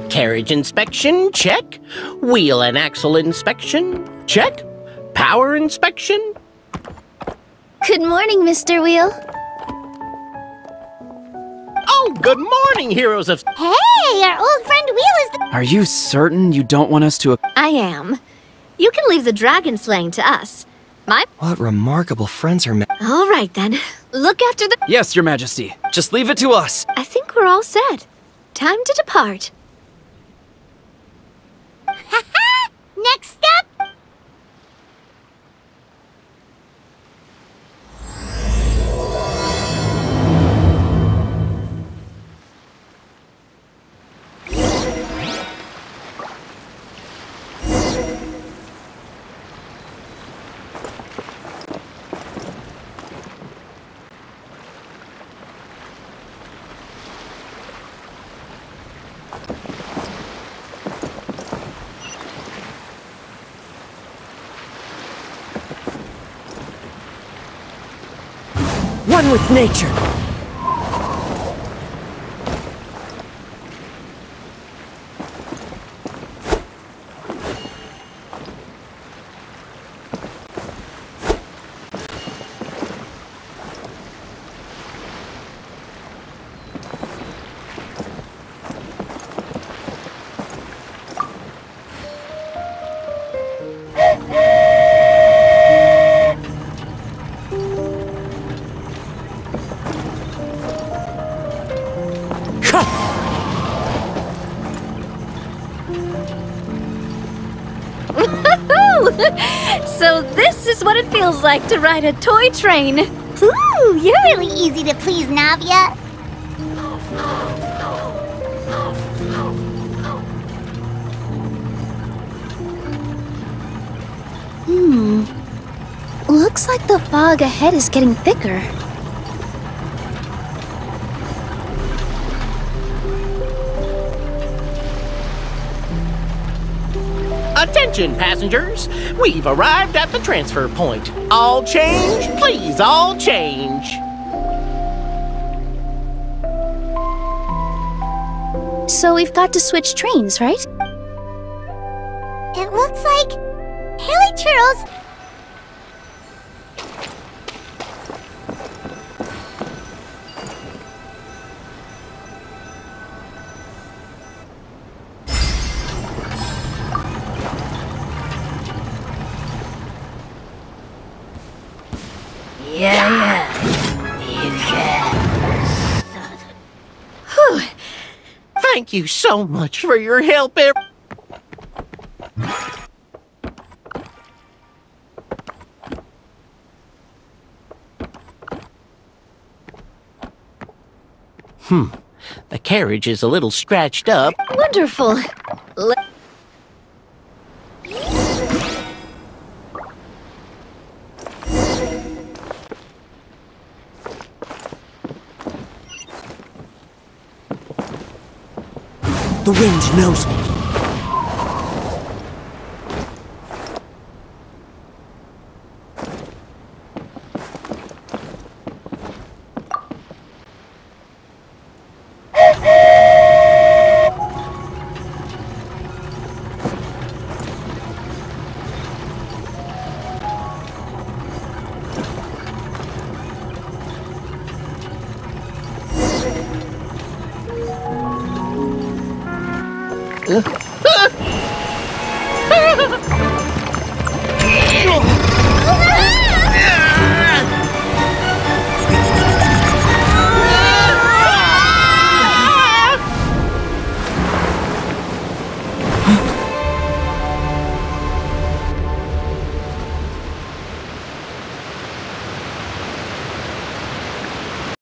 Carriage inspection, check. Wheel and axle inspection, check. Power inspection. Good morning, Mr. Wheel. Oh, good morning, heroes of... Hey, our old friend Wheel is the... Are you certain you don't want us to... I am. You can leave the dragon slaying to us. What remarkable friends her All right, then. Look after the... Yes, Your Majesty. Just leave it to us. I think we're all set. Time to depart. Next step? One with nature. So this is what it feels like to ride a toy train. Ooh, you're really easy to please, Navia. Looks like the fog ahead is getting thicker. Attention, passengers! We've arrived at the transfer point. All change, please, all change. So we've got to switch trains, right? It looks like... Haley Churros... Thank you so much for your help, The carriage is a little scratched up. Wonderful. The wind knows me.